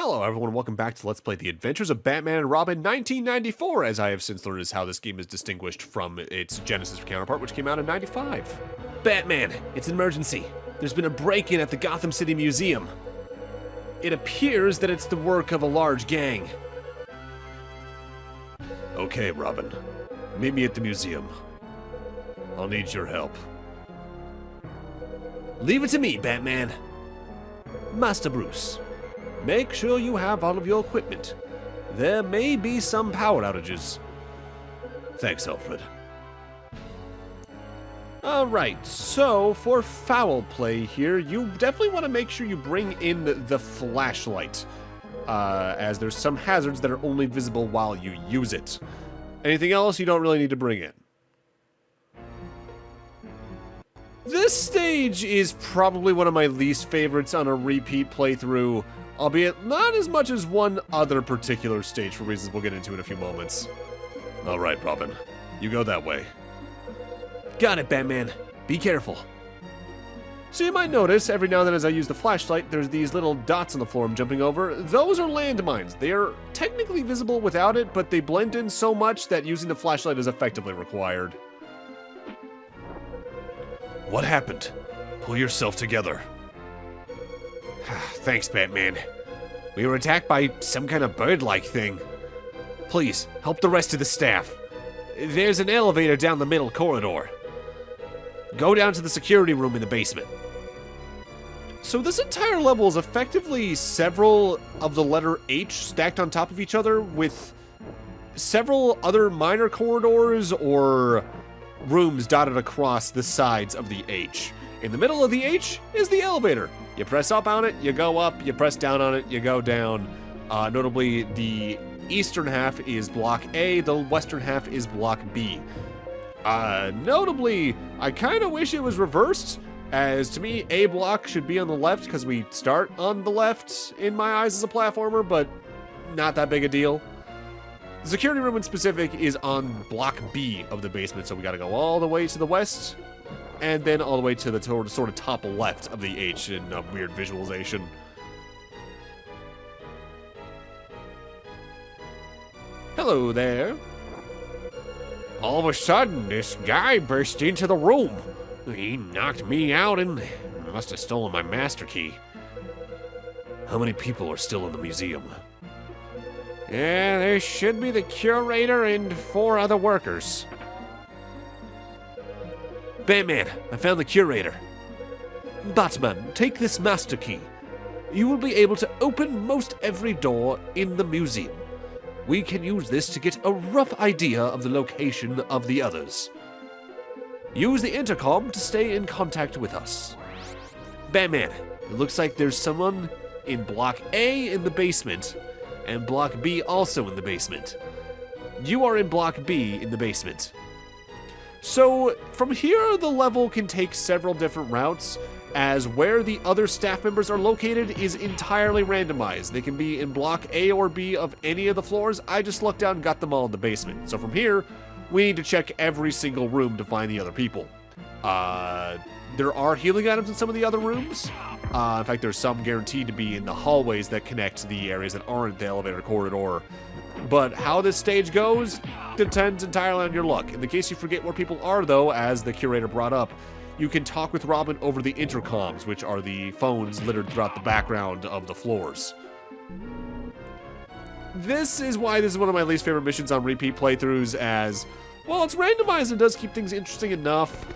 Hello everyone, welcome back to Let's Play The Adventures of Batman and Robin 1994, as I have since learned is how this game is distinguished from its Genesis counterpart, which came out in 95. Batman, it's an emergency. There's been a break-in at the Gotham City Museum. It appears that it's the work of a large gang. Okay, Robin. Meet me at the museum. I'll need your help. Leave it to me, Batman. Master Bruce. Make sure you have all of your equipment. There may be some power outages. Thanks, Alfred. Alright, so for foul play here, you definitely want to make sure you bring in the flashlight, as there's some hazards that are only visible while you use it. Anything else you don't really need to bring in. This stage is probably one of my least favorites on a repeat playthrough, albeit not as much as one other particular stage for reasons we'll get into in a few moments. Alright, Robin. You go that way. Got it, Batman. Be careful. So you might notice, every now and then as I use the flashlight, there's these little dots on the floor I'm jumping over. Those are landmines. They are technically visible without it, but they blend in so much that using the flashlight is effectively required. What happened? Pull yourself together. Thanks, Batman. We were attacked by some kind of bird-like thing. Please, help the rest of the staff. There's an elevator down the middle corridor. Go down to the security room in the basement. So this entire level is effectively several of the letter H stacked on top of each other with several other minor corridors or rooms dotted across the sides of the H. In the middle of the H is the elevator. You press up on it, you go up, you press down on it, you go down. Notably, the eastern half is block A, the western half is block B. Notably, I kind of wish it was reversed, as to me, A block should be on the left because we start on the left in my eyes as a platformer, but not that big a deal. The security room in specific is on block B of the basement, so we gotta go all the way to the west, and then all the way to the sort of top left of the H in a weird visualization. Hello there. All of a sudden, this guy burst into the room. He knocked me out and must have stolen my master key. How many people are still in the museum? Yeah, there should be the curator and 4 other workers. Batman, I found the curator. Batman, take this master key. You will be able to open most every door in the museum. We can use this to get a rough idea of the location of the others. Use the intercom to stay in contact with us. Batman, it looks like there's someone in block A in the basement, and block B also in the basement. You are in block B in the basement. So, from here, the level can take several different routes, as where the other staff members are located is entirely randomized. They can be in block A or B of any of the floors. I just looked down and got them all in the basement. So from here, we need to check every single room to find the other people. There are healing items in some of the other rooms. In fact, there's some guaranteed to be in the hallways that connect the areas that aren't the elevator corridor. But how this stage goes depends entirely on your luck. In the case you forget where people are, though, as the curator brought up, you can talk with Robin over the intercoms, which are the phones littered throughout the background of the floors. This is why this is one of my least favorite missions on repeat playthroughs, as, well, it's randomized and does keep things interesting enough.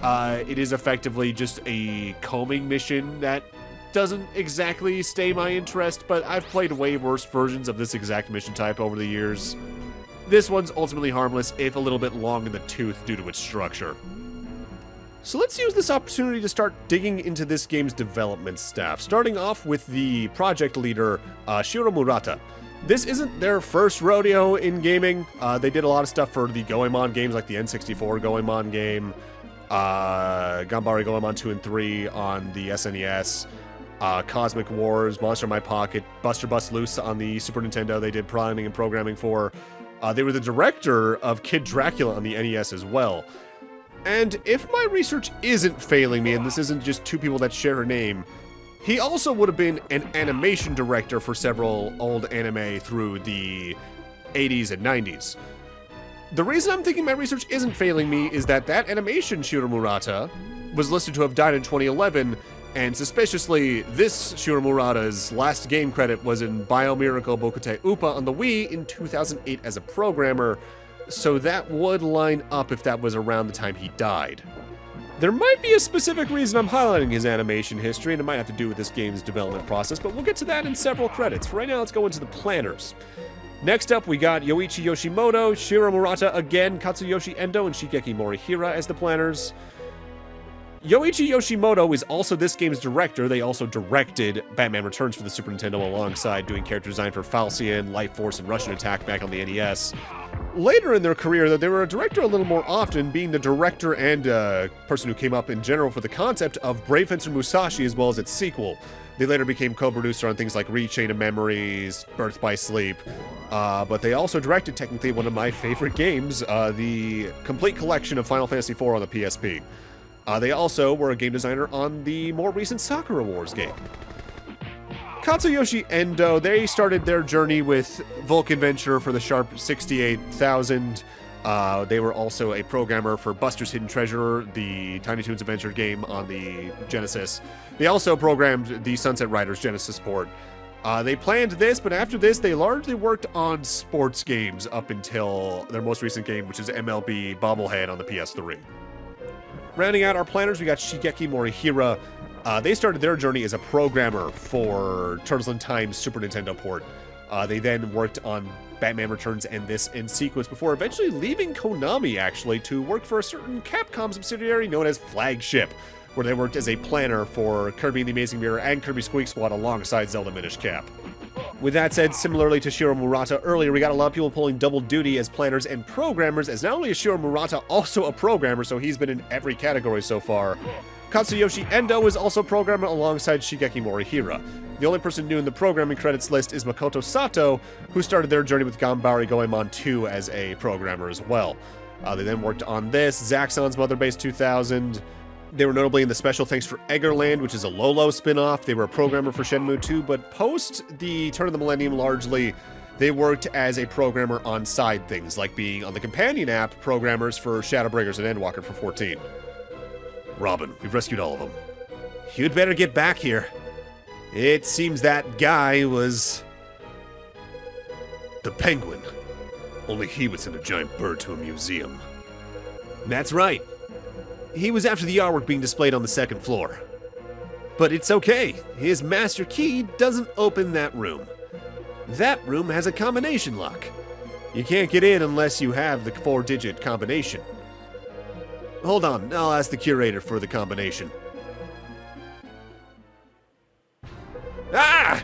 It is effectively just a combing mission that doesn't exactly stay my interest, but I've played way worse versions of this exact mission type over the years. This one's ultimately harmless, if a little bit long in the tooth due to its structure. So let's use this opportunity to start digging into this game's development staff, starting off with the project leader, Shiro Murata. This isn't their first rodeo in gaming. They did a lot of stuff for the Goemon games, like the N64 Goemon game, Ganbare Goemon 2 and 3 on the SNES, Cosmic Wars, Monster in My Pocket, Buster Bust Loose on the Super Nintendo they did planning and programming for. They were the director of Kid Dracula on the NES as well. And if my research isn't failing me, and this isn't just two people that share her name, He also would have been an animation director for several old anime through the 80s and 90s. The reason I'm thinking my research isn't failing me is that animation Shiro Murata was listed to have died in 2011, and suspiciously, this Shiro Murata's last game credit was in Biomiracle Bokute Upa on the Wii in 2008 as a programmer, so that would line up if that was around the time he died. There might be a specific reason I'm highlighting his animation history, and it might have to do with this game's development process, but we'll get to that in several credits. For right now, let's go into the planners. Next up, we got Yoichi Yoshimoto, Shiro Murata again, Katsuyoshi Endo, and Shigeki Morihira as the planners. Yoichi Yoshimoto is also this game's director. They also directed Batman Returns for the Super Nintendo alongside doing character design for Falcion, Life Force, and Russian Attack back on the NES. Later in their career, though, they were a director a little more often, being the director and person who came up in general for the concept of Brave Fencer Musashi as well as its sequel. They later became co-producer on things like Rechain of Memories, Birth by Sleep, but they also directed technically one of my favorite games, the complete collection of Final Fantasy IV on the PSP. They also were a game designer on the more recent Sakura Wars game. Katsuyoshi Endo, they started their journey with Vulcan Venture for the Sharp 68000. They were also a programmer for Buster's Hidden Treasure, the Tiny Toons Adventure game on the Genesis. They also programmed the Sunset Riders Genesis port. They planned this, but after this, they largely worked on sports games up until their most recent game, which is MLB Bobblehead on the PS3. Rounding out our planners, we got Shigeki Morihira. They started their journey as a programmer for Turtles in Time's Super Nintendo port. They then worked on Batman Returns and this in sequence before eventually leaving Konami, actually, to work for a certain Capcom subsidiary known as Flagship, where they worked as a planner for Kirby and the Amazing Mirror and Kirby Squeak Squad alongside Zelda Minish Cap. With that said, similarly to Shiro Murata earlier, we got a lot of people pulling double duty as planners and programmers, as not only is Shiro Murata also a programmer, so he's been in every category so far. Katsuyoshi Endo is also a programmer alongside Shigeki Morihira. The only person new in the programming credits list is Makoto Sato, who started their journey with Ganbare Goemon 2 as a programmer as well. They then worked on this, Zaxxon's Mother Base 2000. They were notably in the Special Thanks for Eggerland, which is a Lolo spin-off. They were a programmer for Shenmue 2, but post the turn of the millennium largely, they worked as a programmer on side things, like being on the companion app programmers for Shadowbringers and Endwalker for 14. Robin, we've rescued all of them. You'd better get back here. It seems that guy was the Penguin. Only he would send a giant bird to a museum. That's right. He was after the artwork being displayed on the second floor. But it's okay. His master key doesn't open that room. That room has a combination lock. You can't get in unless you have the 4-digit combination. Hold on, I'll ask the curator for the combination. Ah!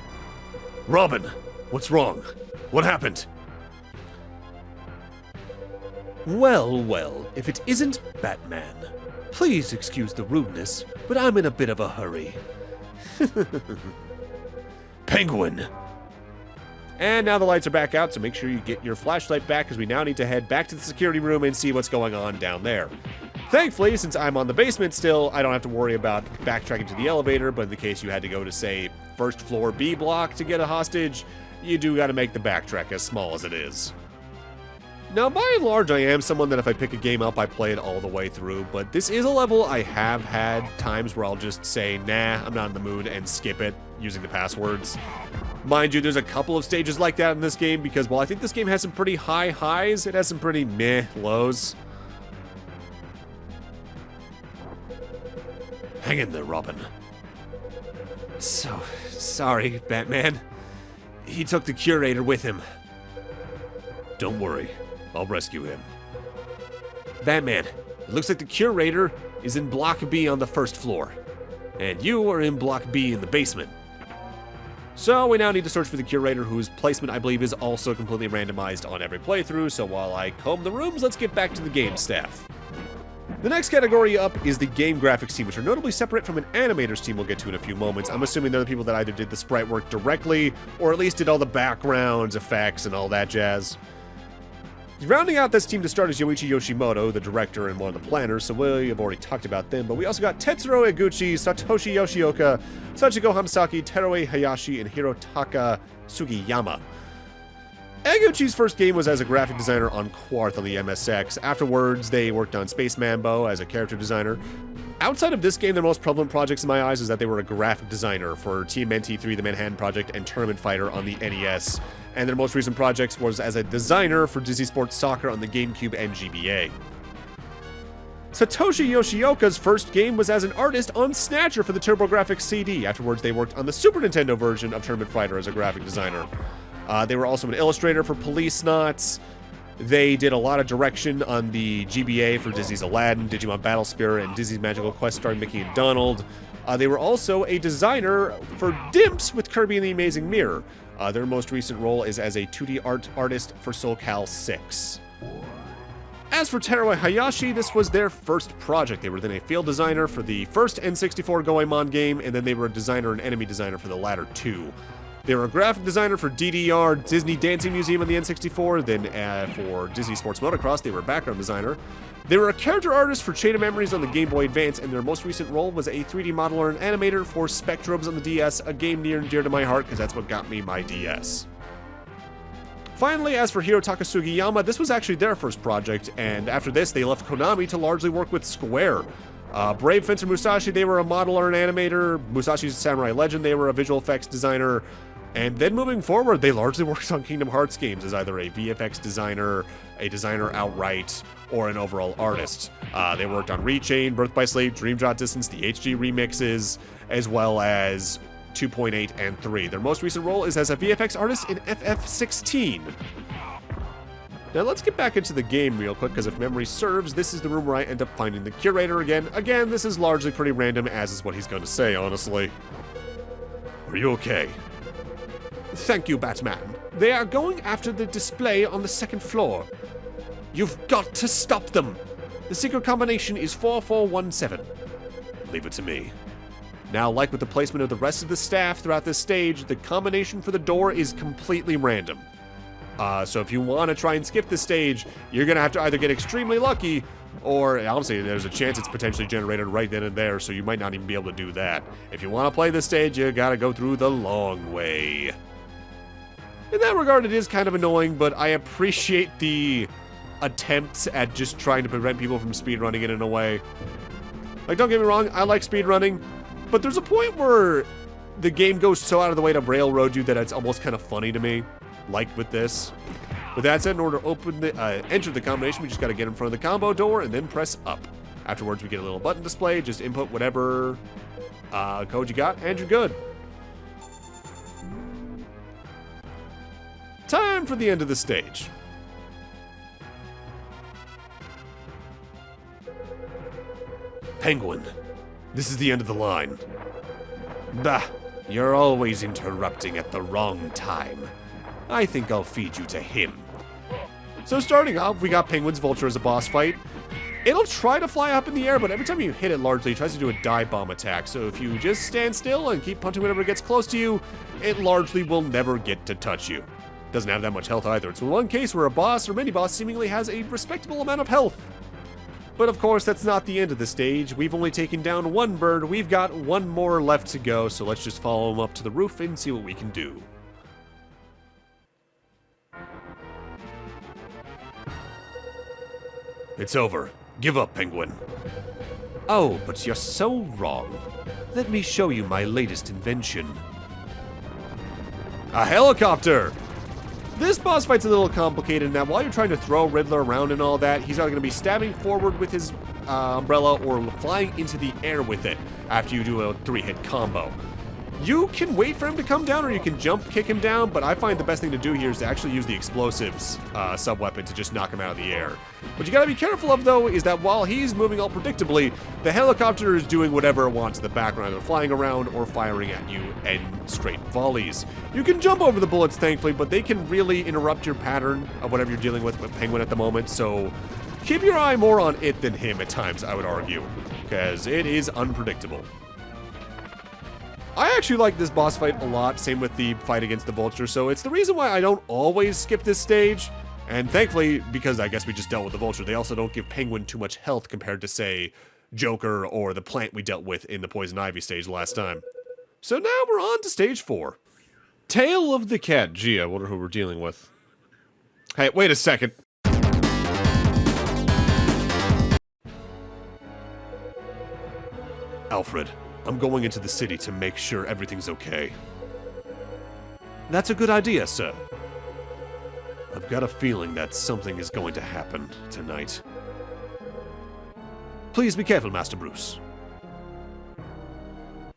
Robin, what's wrong? What happened? Well, well, if it isn't Batman. Please excuse the rudeness, but I'm in a bit of a hurry. Penguin! And now the lights are back out, so make sure you get your flashlight back, because we now need to head back to the security room and see what's going on down there. Thankfully, since I'm on the basement still, I don't have to worry about backtracking to the elevator, but in the case you had to go to, say, first floor B block to get a hostage, you do gotta make the backtrack as small as it is. Now, by and large, I am someone that if I pick a game up, I play it all the way through, but this is a level I have had times where I'll just say, nah, I'm not in the mood, and skip it using the passwords. Mind you, there's a couple of stages like that in this game, because while I think this game has some pretty high highs, it has some pretty meh lows. Hang in there, Robin. So, sorry, Batman. He took the curator with him. Don't worry. I'll rescue him. Batman, it looks like the curator is in Block B on the first floor. And you are in Block B in the basement. So we now need to search for the curator, whose placement I believe is also completely randomized on every playthrough, so while I comb the rooms, let's get back to the game staff. The next category up is the game graphics team, which are notably separate from an animators team we'll get to in a few moments. I'm assuming they're the people that either did the sprite work directly, or at least did all the backgrounds, effects, and all that jazz. Rounding out this team to start is Yoichi Yoshimoto, the director and one of the planners, so we have already talked about them, but we also got Tetsuro Eguchi, Satoshi Yoshioka, Sachiko Hamasaki, Teruo Hayashi, and Hirotaka Sugiyama. Eguchi's first game was as a graphic designer on Quarth on the MSX. Afterwards, they worked on Space Mambo as a character designer. Outside of this game, their most prevalent projects in my eyes is that they were a graphic designer for TMNT3, the Manhattan Project, and Tournament Fighter on the NES. And their most recent projects was as a designer for Disney Sports Soccer on the GameCube and GBA. Satoshi Yoshioka's first game was as an artist on Snatcher for the TurboGrafx CD. Afterwards, they worked on the Super Nintendo version of Tournament Fighter as a graphic designer. They were also an illustrator for Police Knots. They did a lot of direction on the GBA for Disney's Aladdin, Digimon Battle Spirit, and Disney's Magical Quest starring Mickey and Donald. They were also a designer for Dimps with Kirby and the Amazing Mirror. Their most recent role is as a 2D art artist for Soul Cal 6. As for Teruo Hayashi, this was their first project. They were then a field designer for the first N64 Goemon game, and then they were a designer and enemy designer for the latter two. They were a graphic designer for DDR, Disney Dancing Museum on the N64, then for Disney Sports Motocross, they were a background designer. They were a character artist for Chain of Memories on the Game Boy Advance, and their most recent role was a 3D modeler and animator for Spectrobes on the DS, a game near and dear to my heart because that's what got me my DS. Finally, as for Hirotaka Sugiyama, this was actually their first project, and after this, they left Konami to largely work with Square. Brave Fencer Musashi, they were a modeler and animator. Musashi's Samurai Legend, they were a visual effects designer. And then moving forward, they largely worked on Kingdom Hearts games as either a VFX designer, a designer outright, or an overall artist. They worked on Rechain, Birth by Sleep, Dream Drop Distance, the HD remixes, as well as 2.8 and 3. Their most recent role is as a VFX artist in FF16. Now let's get back into the game real quick, because if memory serves, this is the room where I end up finding the curator again. Again, this is largely pretty random, as is what he's going to say, honestly. Are you okay? Thank you, Batman. They are going after the display on the second floor. You've got to stop them. The secret combination is 4417. Leave it to me. Now, like with the placement of the rest of the staff throughout this stage, the combination for the door is completely random. So if you want to try and skip this stage, you're going to have to either get extremely lucky, or honestly, there's a chance it's potentially generated right then and there, so you might not even be able to do that. If you want to play this stage, you got to go through the long way. In that regard, it is kind of annoying, but I appreciate the attempts at just trying to prevent people from speedrunning it in a way. Like, don't get me wrong, I like speedrunning, but there's a point where the game goes so out of the way to railroad you that it's almost kind of funny to me, like with this. With that said, in order to open the, enter the combination, we just got to get in front of the combo door and then press up. Afterwards, we get a little button display, just input whatever code you got, and you're good. Time for the end of the stage. Penguin, this is the end of the line. Bah, you're always interrupting at the wrong time. I think I'll feed you to him. So starting off, we got Penguin's Vulture as a boss fight. It'll try to fly up in the air, but every time you hit it largely, it tries to do a dive bomb attack. So if you just stand still and keep punching whenever it gets close to you, it largely will never get to touch you. Doesn't have that much health either. It's one case where a boss or mini-boss seemingly has a respectable amount of health. But of course, that's not the end of the stage. We've only taken down one bird. We've got one more left to go, so let's just follow him up to the roof and see what we can do. It's over. Give up, Penguin. Oh, but you're so wrong. Let me show you my latest invention. A helicopter! This boss fight's a little complicated in that while you're trying to throw Riddler around and all that, he's either going to be stabbing forward with his umbrella or flying into the air with it after you do a 3-hit combo. You can wait for him to come down or you can jump kick him down, but I find the best thing to do here is to actually use the explosives sub-weapon to just knock him out of the air. What you gotta be careful of though is that while he's moving all predictably, the helicopter is doing whatever it wants in the background, either flying around or firing at you in straight volleys. You can jump over the bullets thankfully, but they can really interrupt your pattern of whatever you're dealing with Penguin at the moment, so keep your eye more on it than him at times, I would argue, because it is unpredictable. I actually like this boss fight a lot, same with the fight against the Vulture, so it's the reason why I don't always skip this stage. And thankfully, because I guess we just dealt with the Vulture, they also don't give Penguin too much health compared to, say, Joker or the plant we dealt with in the Poison Ivy stage last time. So now we're on to stage 4. Tale of the Cat. Gee, I wonder who we're dealing with. Hey, wait a second. Alfred, I'm going into the city to make sure everything's okay. That's a good idea, sir. I've got a feeling that something is going to happen tonight. Please be careful, Master Bruce.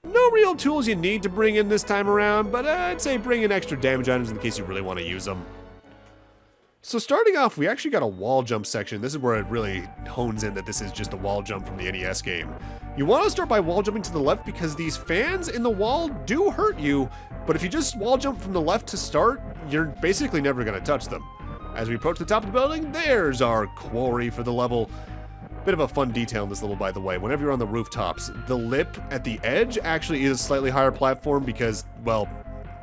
No real tools you need to bring in this time around, but I'd say bring in extra damage items in case you really want to use them. So starting off, we actually got a wall jump section. This is where it really hones in that this is just a wall jump from the NES game. You want to start by wall jumping to the left because these fans in the wall do hurt you, but if you just wall jump from the left to start, you're basically never going to touch them. As we approach the top of the building, there's our quarry for the level. Bit of a fun detail in this level, by the way. Whenever you're on the rooftops, the lip at the edge actually is a slightly higher platform because, well,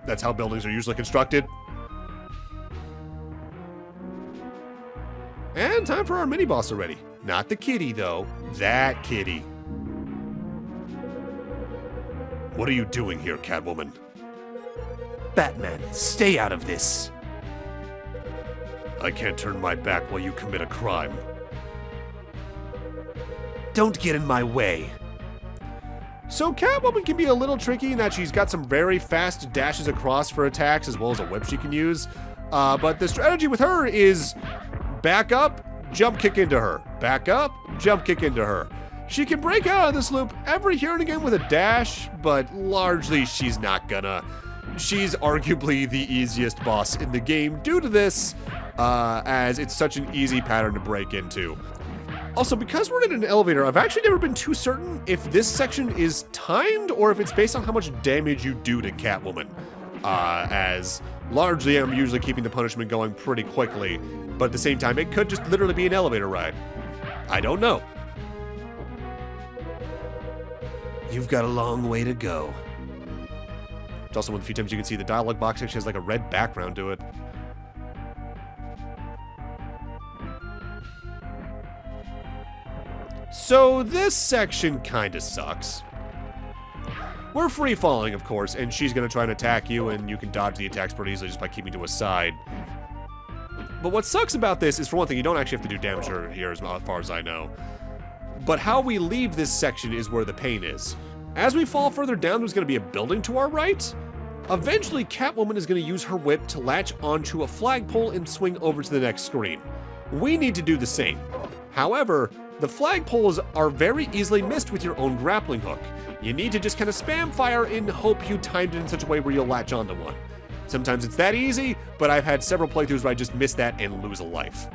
that's how buildings are usually constructed. And time for our mini-boss already. Not the kitty, though. That kitty. What are you doing here, Catwoman? Batman, stay out of this. I can't turn my back while you commit a crime. Don't get in my way. So Catwoman can be a little tricky in that she's got some very fast dashes across for attacks as well as a whip she can use. But the strategy with her is back up, jump kick into her. Back up, jump kick into her. She can break out of this loop every here and again with a dash, but largely she's not gonna. She's arguably the easiest boss in the game due to this, as it's such an easy pattern to break into. Also, because we're in an elevator, I've actually never been too certain if this section is timed or if it's based on how much damage you do to Catwoman. As largely I'm usually keeping the punishment going pretty quickly, but at the same time, it could just literally be an elevator ride. I don't know. You've got a long way to go. It's also one of the few times you can see the dialogue box actually has like a red background to it. So this section kinda sucks. We're free falling, of course, and she's gonna try and attack you, and you can dodge the attacks pretty easily just by keeping to a side. But what sucks about this is, for one thing, you don't actually have to do damage to her here as far as I know. But how we leave this section is where the pain is. As we fall further down, there's gonna be a building to our right. Eventually, Catwoman is gonna use her whip to latch onto a flagpole and swing over to the next screen. We need to do the same. However, the flagpoles are very easily missed with your own grappling hook. You need to just kind of spam fire and hope you timed it in such a way where you'll latch onto one. Sometimes it's that easy, but I've had several playthroughs where I just miss that and lose a life.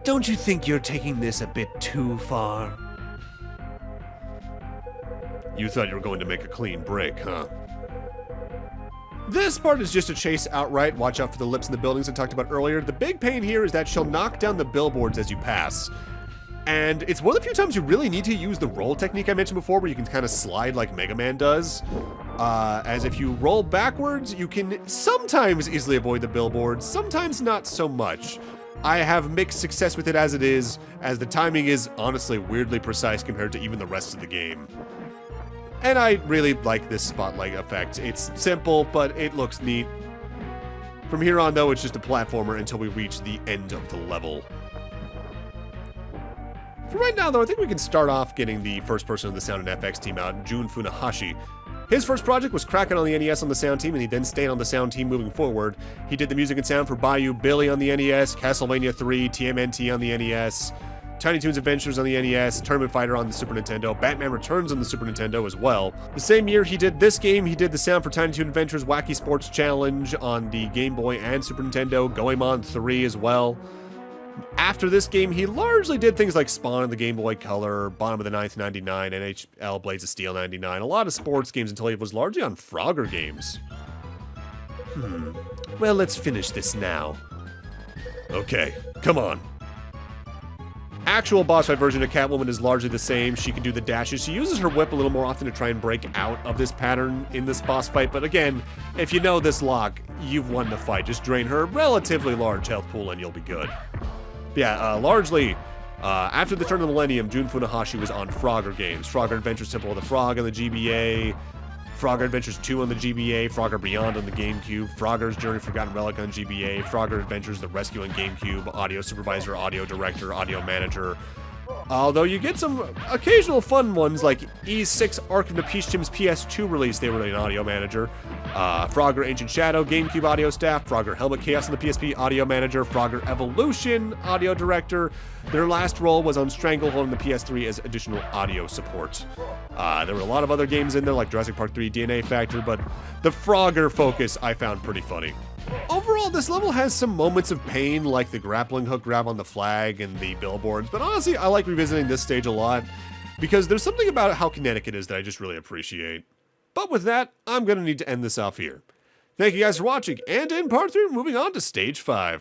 Don't you think you're taking this a bit too far? You thought you were going to make a clean break, huh? This part is just a chase outright. Watch out for the lips in the buildings I talked about earlier. The big pain here is that she'll knock down the billboards as you pass. And it's one of the few times you really need to use the roll technique I mentioned before, where you can kind of slide like Mega Man does. As if you roll backwards, you can sometimes easily avoid the billboards, sometimes not so much. I have mixed success with it as it is, as the timing is honestly weirdly precise compared to even the rest of the game. And I really like this spotlight effect. It's simple, but it looks neat. From here on, though, it's just a platformer until we reach the end of the level. For right now, though, I think we can start off getting the first person of the Sound and FX team out, Jun Funahashi. His first project was cracking on the NES on the sound team, and he then stayed on the sound team moving forward. He did the music and sound for Bayou Billy on the NES, Castlevania 3, TMNT on the NES, Tiny Toons Adventures on the NES, Tournament Fighter on the Super Nintendo, Batman Returns on the Super Nintendo as well. The same year he did this game, he did the sound for Tiny Toon Adventures Wacky Sports Challenge on the Game Boy and Super Nintendo, Goemon 3 as well. After this game, he largely did things like Spawn on the Game Boy Color, Bottom of the Ninth 99, NHL Blades of Steel 99, a lot of sports games until he was largely on Frogger games. Well, let's finish this now. Okay, come on. actual boss fight version of Catwoman is largely the same. She can do the dashes. She uses her whip a little more often to try and break out of this pattern in this boss fight. But again, if you know this lock, you've won the fight. Just drain her relatively large health pool and you'll be good. But yeah, largely, after the turn of the millennium, Jun Funahashi was on Frogger games. Frogger Adventures Temple of the Frog on the GBA, Frogger Adventures 2 on the GBA, Frogger Beyond on the GameCube, Frogger's Journey Forgotten Relic on GBA, Frogger Adventures The Rescue on GameCube, Audio Supervisor, Audio Director, Audio Manager. Although you get some occasional fun ones like E6 Arc of the Peach Chim's PS2 release, they were an Audio Manager. Frogger Ancient Shadow, GameCube Audio Staff, Frogger Helmet Chaos on the PSP Audio Manager, Frogger Evolution Audio Director. Their last role was on Stranglehold on the PS3 as additional audio support. There were a lot of other games in there like Jurassic Park 3 DNA Factor, but the Frogger focus I found pretty funny. Overall, this level has some moments of pain, like the grappling hook grab on the flag and the billboards, but honestly, I like revisiting this stage a lot, because there's something about how kinetic it is that I just really appreciate. But with that, I'm going to need to end this off here. Thank you guys for watching, and in part 3, moving on to Stage 5.